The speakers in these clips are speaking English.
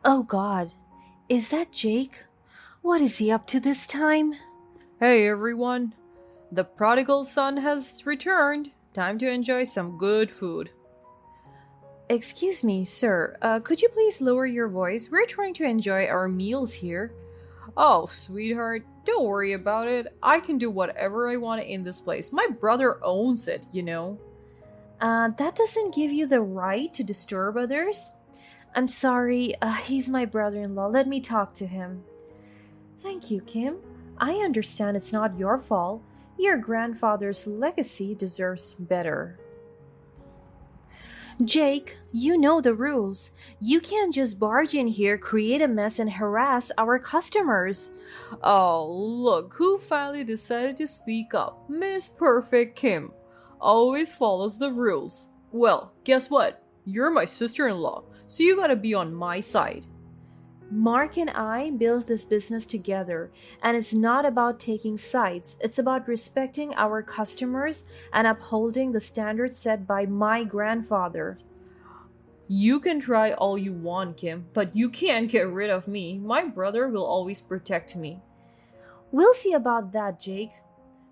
Oh God, is that Jake? What is he up to this time? Hey everyone, the prodigal son has returned. Time to enjoy some good food. Excuse me, sir. Could you please lower your voice? We're trying to enjoy our meals here. Oh, sweetheart, don't worry about it. I can do whatever I want in this place. My brother owns it. That doesn't give you the right to disturb others. I'm sorry, he's my brother in law. Let me talk to him. Thank you, Kim. I understand it's not your fault. Your grandfather's legacy deserves better. Jake, you know the rules. You can't just barge in here, create a mess, and harass our customers. Oh, look who finally decided to speak up. Miss Perfect Kim. Always follows the rules. Well, guess what? You're my sister in law, so you gotta be on my side. Mark and I built this business together, and it's not about taking sides. It's about respecting our customers and upholding the standards set by my grandfather. You can try all you want, Kim, but you can't get rid of me. My brother will always protect me. We'll see about that, Jake.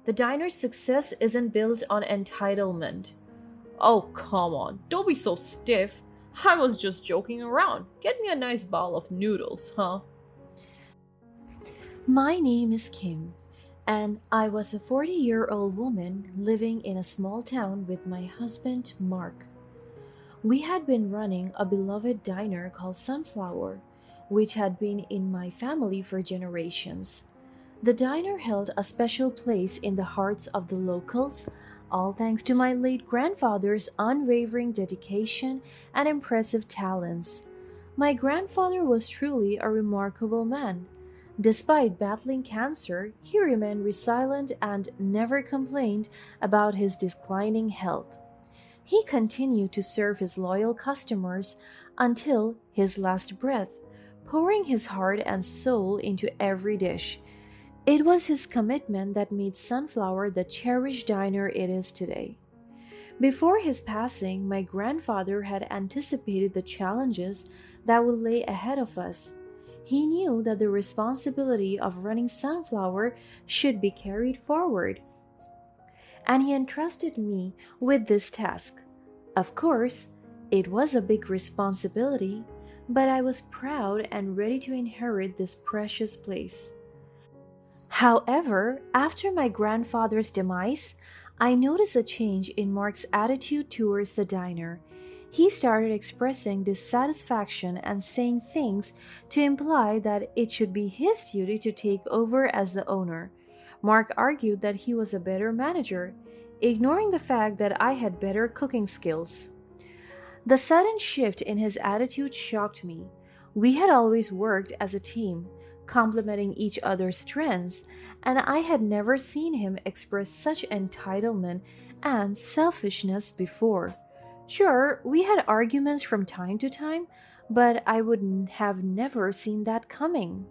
The diner's success isn't built on entitlement. Oh, come on. Don't be so stiff. I was just joking around. Get me a nice bowl of noodles, huh? My name is Kim, and I was a 40-year-old woman living in a small town with my husband, Mark. We had been running a beloved diner called Sunflower, which had been in my family for generations. The diner held a special place in the hearts of the locals, all thanks to my late grandfather's unwavering dedication and impressive talents. My grandfather was truly a remarkable man. Despite battling cancer, he remained resilient and never complained about his declining health. He continued to serve his loyal customers until his last breath, pouring his heart and soul into every dish. It was his commitment that made Sunflower the cherished diner it is today. Before his passing, my grandfather had anticipated the challenges that would lay ahead of us. He knew that the responsibility of running Sunflower should be carried forward, and he entrusted me with this task. Of course, it was a big responsibility, but I was proud and ready to inherit this precious place. However, after my grandfather's demise, I noticed a change in Mark's attitude towards the diner. He started expressing dissatisfaction and saying things to imply that it should be his duty to take over as the owner. Mark argued that he was a better manager, ignoring the fact that I had better cooking skills. The sudden shift in his attitude shocked me. We had always worked as a team, complementing each other's strengths, and I had never seen him express such entitlement and selfishness before. Sure, we had arguments from time to time, but I would have never seen that coming.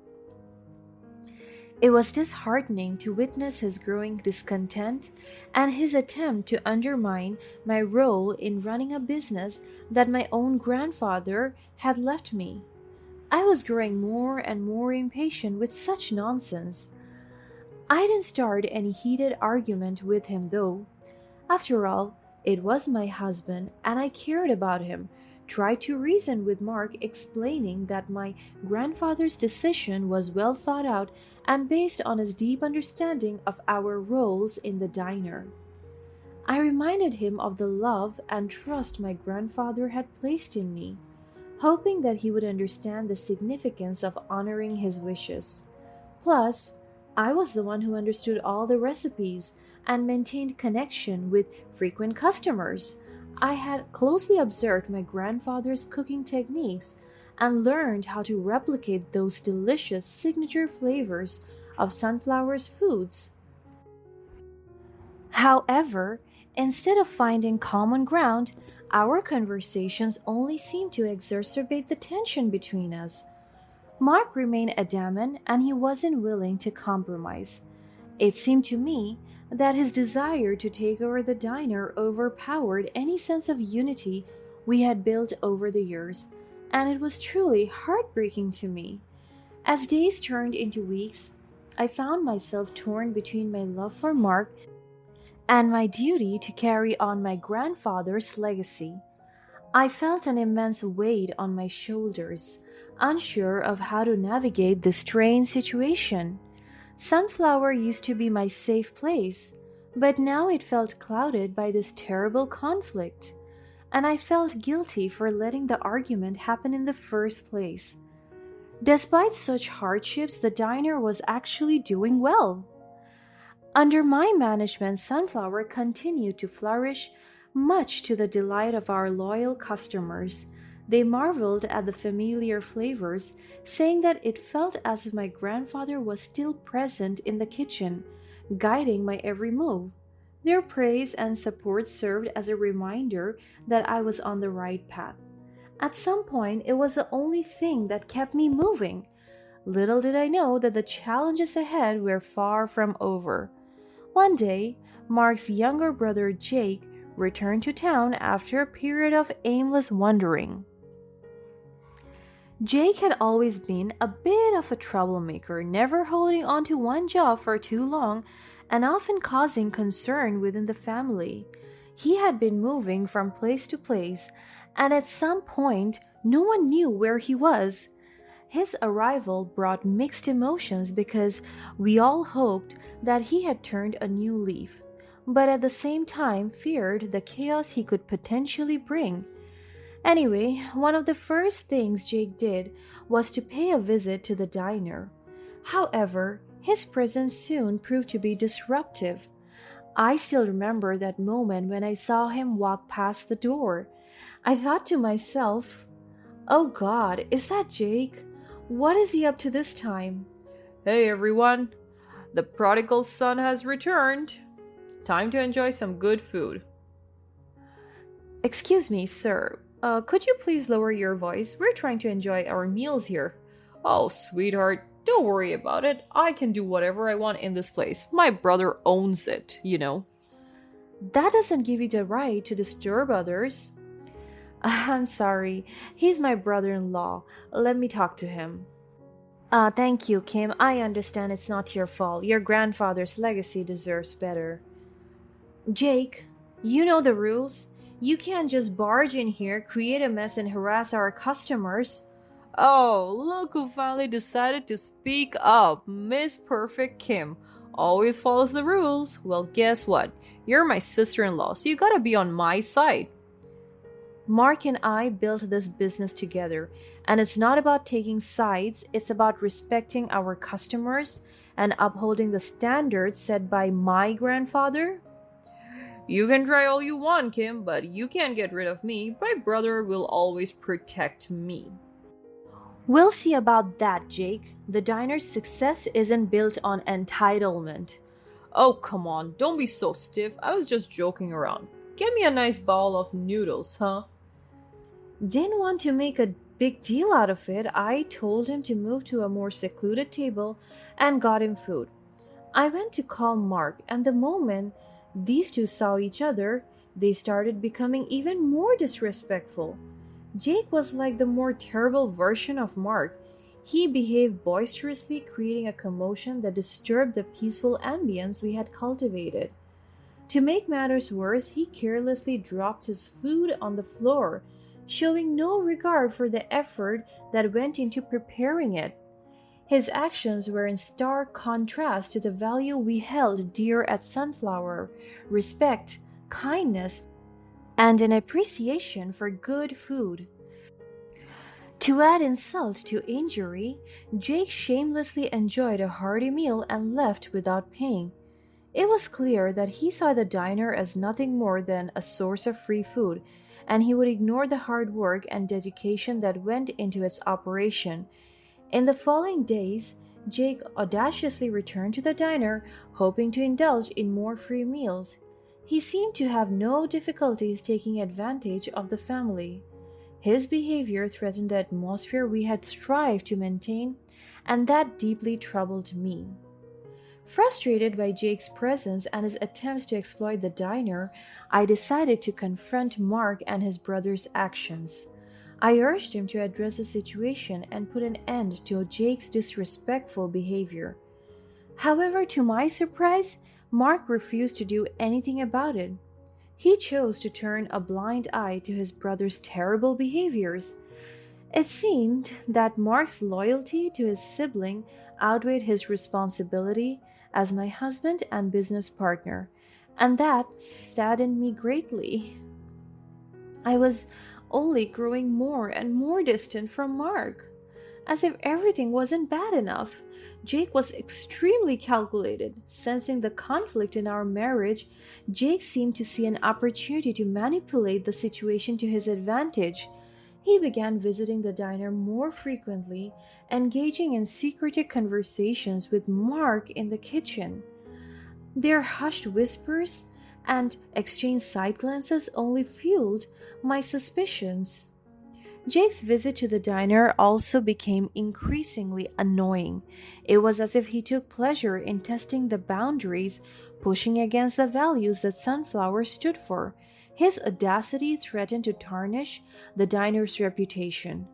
It was disheartening to witness his growing discontent and his attempt to undermine my role in running a business that my own grandfather had left me. I was growing more and more impatient with such nonsense. I didn't start any heated argument with him though. After all, it was my husband and I cared about him. Tried to reason with Mark, explaining that my grandfather's decision was well thought out and based on his deep understanding of our roles in the diner. I reminded him of the love and trust my grandfather had placed in me, hoping that he would understand the significance of honoring his wishes. Plus, I was the one who understood all the recipes and maintained connection with frequent customers. I had closely observed my grandfather's cooking techniques and learned how to replicate those delicious signature flavors of Sunflower's foods. However, instead of finding common ground, our conversations only seemed to exacerbate the tension between us. Mark remained adamant and he wasn't willing to compromise. It seemed to me that his desire to take over the diner overpowered any sense of unity we had built over the years, and it was truly heartbreaking to me. As days turned into weeks, I found myself torn between my love for Mark and my duty to carry on my grandfather's legacy. I felt an immense weight on my shoulders, unsure of how to navigate this strange situation. Sunflower used to be my safe place, but now it felt clouded by this terrible conflict, and I felt guilty for letting the argument happen in the first place. Despite such hardships, the diner was actually doing well. Under my management, Sunflower continued to flourish, much to the delight of our loyal customers. They marveled at the familiar flavors, saying that it felt as if my grandfather was still present in the kitchen, guiding my every move. Their praise and support served as a reminder that I was on the right path. At some point, it was the only thing that kept me moving. Little did I know that the challenges ahead were far from over. One day, Mark's younger brother Jake returned to town after a period of aimless wandering. Jake had always been a bit of a troublemaker, never holding on to one job for too long and often causing concern within the family. He had been moving from place to place, and at some point, no one knew where he was. His arrival brought mixed emotions because we all hoped that he had turned a new leaf, but at the same time feared the chaos he could potentially bring. Anyway, one of the first things Jake did was to pay a visit to the diner. However, his presence soon proved to be disruptive. I still remember that moment when I saw him walk past the door. I thought to myself, oh God, is that Jake? What is he up to this time? Hey everyone, the prodigal son has returned. Time to enjoy some good food. Excuse me, sir. Could you please lower your voice? We're trying to enjoy our meals here. Oh, sweetheart, don't worry about it. I can do whatever I want in this place. My brother owns it, you know. That doesn't give you the right to disturb others. I'm sorry. He's my brother in law. Let me talk to him. Thank you, Kim. I understand it's not your fault. Your grandfather's legacy deserves better. Jake, you know the rules. You can't just barge in here, create a mess, and harass our customers. Oh, look who finally decided to speak up. Miss Perfect Kim always follows the rules. Well, guess what? You're my sister in law, so you gotta be on my side. Mark and I built this business together, and it's not about taking sides, it's about respecting our customers and upholding the standards set by my grandfather. You can try all you want, Kim, but you can't get rid of me. My brother will always protect me. We'll see about that, Jake. The diner's success isn't built on entitlement. Oh, come on, don't be so stiff. I was just joking around. Get me a nice bowl of noodles, huh? Didn't want to make a big deal out of it. I told him to move to a more secluded table and got him food. I went to call Mark, and the moment these two saw each other, they started becoming even more disrespectful. Jake was like the more terrible version of Mark. He behaved boisterously, creating a commotion that disturbed the peaceful ambience we had cultivated. To make matters worse, he carelessly dropped his food on the floor, showing no regard for the effort that went into preparing it. His actions were in stark contrast to the value we held dear at Sunflower: respect, kindness, and an appreciation for good food. To add insult to injury, Jake shamelessly enjoyed a hearty meal and left without paying. It was clear that he saw the diner as nothing more than a source of free food, and he would ignore the hard work and dedication that went into its operation. In the following days, Jake audaciously returned to the diner, hoping to indulge in more free meals. He seemed to have no difficulties taking advantage of the family. His behavior threatened the atmosphere we had strived to maintain, and that deeply troubled me. Frustrated by Jake's presence and his attempts to exploit the diner, I decided to confront Mark and his brother's actions. I urged him to address the situation and put an end to Jake's disrespectful behavior. However, to my surprise, Mark refused to do anything about it. He chose to turn a blind eye to his brother's terrible behaviors. It seemed that Mark's loyalty to his sibling outweighed his responsibility as my husband and business partner, and that saddened me greatly. I was only growing more and more distant from Mark. As if everything wasn't bad enough, Jake was extremely calculated. Sensing the conflict in our marriage, Jake seemed to see an opportunity to manipulate the situation to his advantage. He began visiting the diner more frequently, engaging in secretive conversations with Mark in the kitchen. Their hushed whispers and exchanged side glances only fueled my suspicions. Jake's visit to the diner also became increasingly annoying. It was as if he took pleasure in testing the boundaries, pushing against the values that Sunflower stood for. His audacity threatened to tarnish the diner's reputation.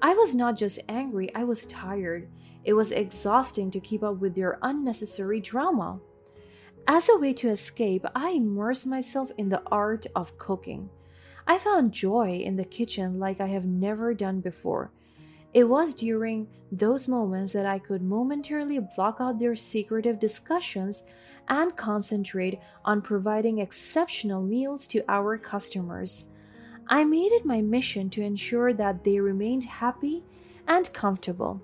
I was not just angry, I was tired. It was exhausting to keep up with their unnecessary drama. As a way to escape, I immersed myself in the art of cooking. I found joy in the kitchen like I have never done before. It was during those moments that I could momentarily block out their secretive discussions and concentrate on providing exceptional meals to our customers. I made it my mission to ensure that they remained happy and comfortable.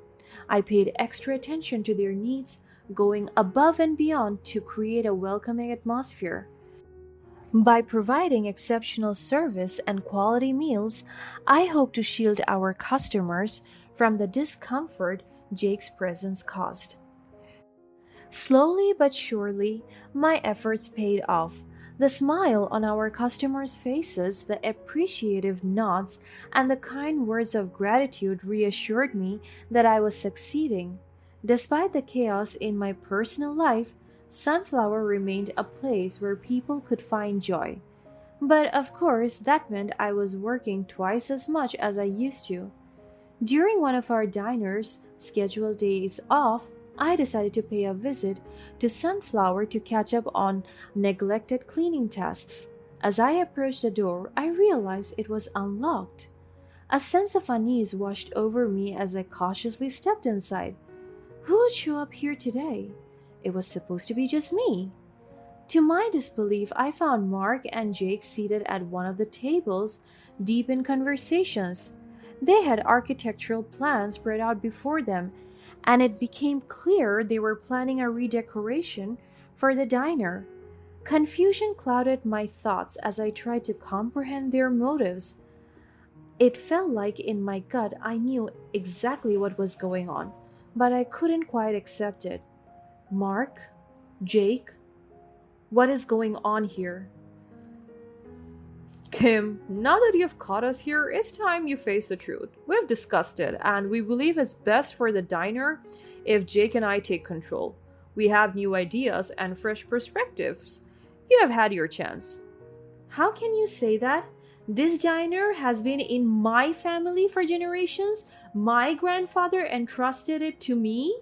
I paid extra attention to their needs, going above and beyond to create a welcoming atmosphere. By providing exceptional service and quality meals, I hope to shield our customers from the discomfort Jake's presence caused. Slowly but surely, my efforts paid off. The smile on our customers' faces, the appreciative nods, and the kind words of gratitude reassured me that I was succeeding. Despite the chaos in my personal life, Sunflower remained a place where people could find joy. But of course, that meant I was working twice as much as I used to. During one of our diner's scheduled days off, I decided to pay a visit to Sunflower to catch up on neglected cleaning tasks. As I approached the door, I realized it was unlocked. A sense of unease washed over me as I cautiously stepped inside. Who would show up here today? It was supposed to be just me. To my disbelief, I found Mark and Jake seated at one of the tables, deep in conversations. They had architectural plans spread out before them, and it became clear they were planning a redecoration for the diner. Confusion clouded my thoughts as I tried to comprehend their motives. It felt like in my gut I knew exactly what was going on, but I couldn't quite accept it. Mark? Jake? What is going on here? Kim, now that you've caught us here, it's time you face the truth. We've discussed it, and we believe it's best for the diner if Jake and I take control. We have new ideas and fresh perspectives. You have had your chance. How can you say that? This diner has been in my family for generations. My grandfather entrusted it to me.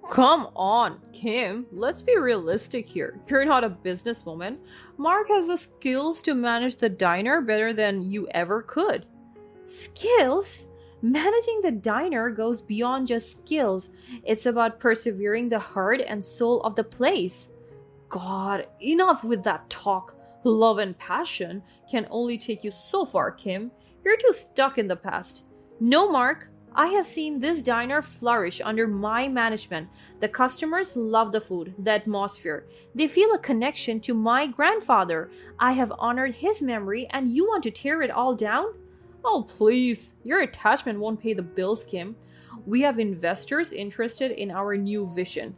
Come on, Kim, let's be realistic here. You're not a businesswoman. Mark has the skills to manage the diner better than you ever could. Skills? Managing the diner goes beyond just skills. It's about persevering the heart and soul of the place. God, enough with that talk. Love and passion can only take you so far, Kim. You're too stuck in the past. No, Mark, I have seen this diner flourish under my management. The customers love the food, the atmosphere. They feel a connection to my grandfather. I have honored his memory, and you want to tear it all down? Oh, please. Your attachment won't pay the bills, Kim. We have investors interested in our new vision.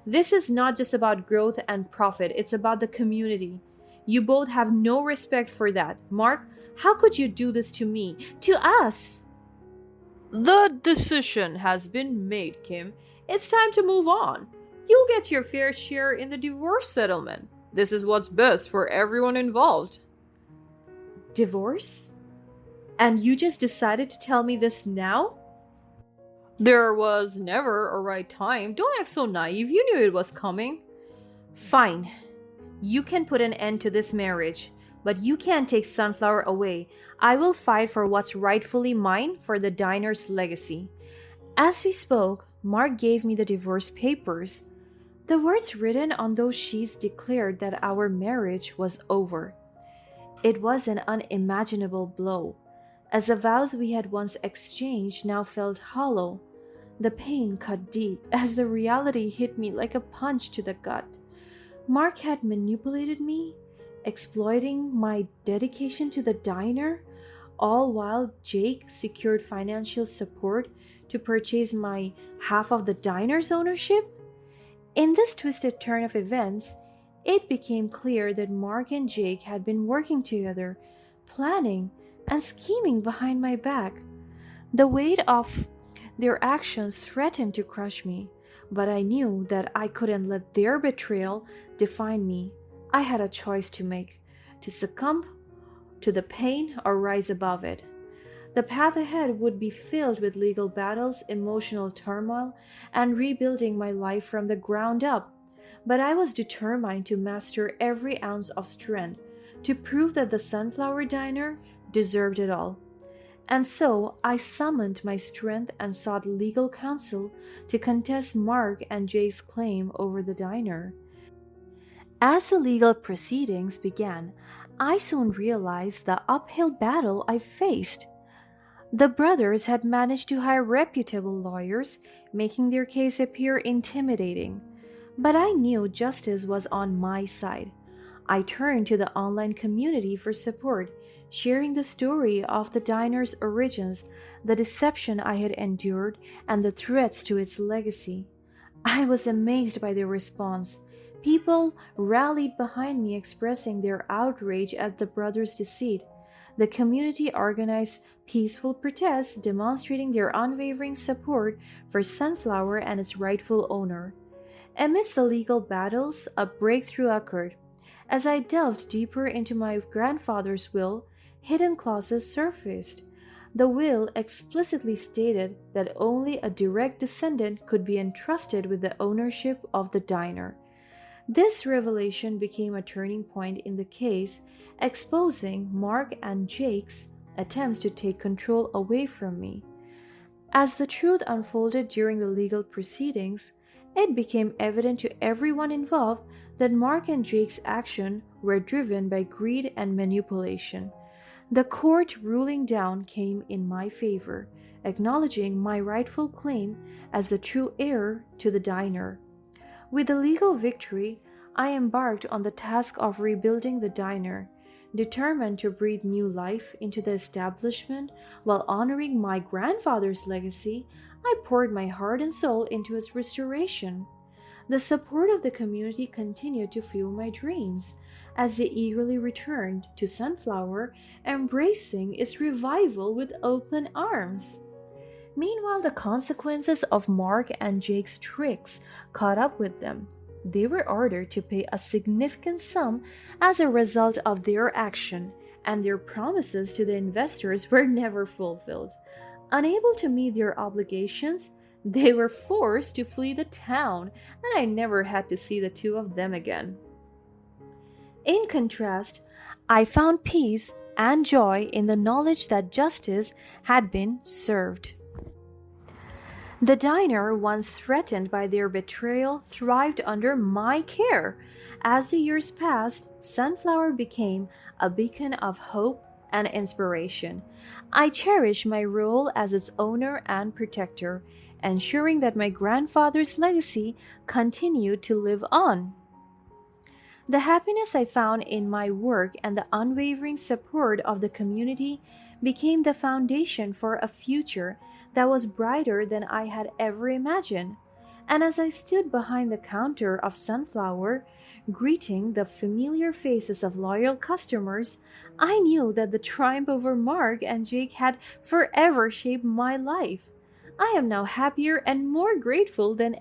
This is not just about growth and profit, it's about the community. You both have no respect for that. Mark, how could you do this to me? To us? The decision has been made, Kim. It's time to move on. You'll get your fair share in the divorce settlement. This is what's best for everyone involved. Divorce? And you just decided to tell me this now? There was never a right time. Don't act so naive. You knew it was coming. Fine. You can put an end to this marriage, but you can't take Sunflower away. I will fight for what's rightfully mine for the diner's legacy. As we spoke, Mark gave me the divorce papers. The words written on those sheets declared that our marriage was over. It was an unimaginable blow, as the vows we had once exchanged now felt hollow. The pain cut deep as the reality hit me like a punch to the gut. Mark had manipulated me, exploiting my dedication to the diner, all while Jake secured financial support to purchase my half of the diner's ownership. In this twisted turn of events, it became clear that Mark and Jake had been working together, planning and scheming behind my back. The weight of their actions threatened to crush me, but I knew that I couldn't let their betrayal define me. I had a choice to make: to succumb to the pain or rise above it. The path ahead would be filled with legal battles, emotional turmoil, and rebuilding my life from the ground up. But I was determined to master every ounce of strength, to prove that the Sunflower Diner deserved it all. And so I summoned my strength and sought legal counsel to contest Mark and Jake's claim over the diner. As the legal proceedings began, I soon realized the uphill battle I faced. The brothers had managed to hire reputable lawyers, making their case appear intimidating. But I knew justice was on my side. I turned to the online community for support, sharing the story of the diner's origins, the deception I had endured, and the threats to its legacy. I was amazed by their response. People rallied behind me, expressing their outrage at the brothers' deceit. The community organized peaceful protests, demonstrating their unwavering support for Sunflower and its rightful owner. Amidst the legal battles, a breakthrough occurred. As I delved deeper into my grandfather's will, hidden clauses surfaced. The will explicitly stated that only a direct descendant could be entrusted with the ownership of the diner. This revelation became a turning point in the case, exposing Mark and Jake's attempts to take control away from me. As the truth unfolded during the legal proceedings, it became evident to everyone involved that Mark and Jake's actions were driven by greed and manipulation. The court ruling down came in my favor, acknowledging my rightful claim as the true heir to the diner. With the legal victory, I embarked on the task of rebuilding the diner, determined to breathe new life into the establishment while honoring my grandfather's legacy. I poured my heart and soul into its restoration. The support of the community continued to fuel my dreams as they eagerly returned to Sunflower, embracing its revival with open arms. Meanwhile, the consequences of Mark and Jake's tricks caught up with them. They were ordered to pay a significant sum as a result of their action, and their promises to the investors were never fulfilled. Unable to meet their obligations, they were forced to flee the town, and I never had to see the two of them again. In contrast, I found peace and joy in the knowledge that justice had been served. The diner, once threatened by their betrayal, thrived under my care. As the years passed, Sunflower became a beacon of hope and inspiration. I cherish my role as its owner and protector, ensuring that my grandfather's legacy continued to live on. The happiness I found in my work and the unwavering support of the community became the foundation for a future that was brighter than I had ever imagined. And as I stood behind the counter of Sunflower, greeting the familiar faces of loyal customers, I knew that the triumph over Mark and Jake had forever shaped my life. I am now happier and more grateful than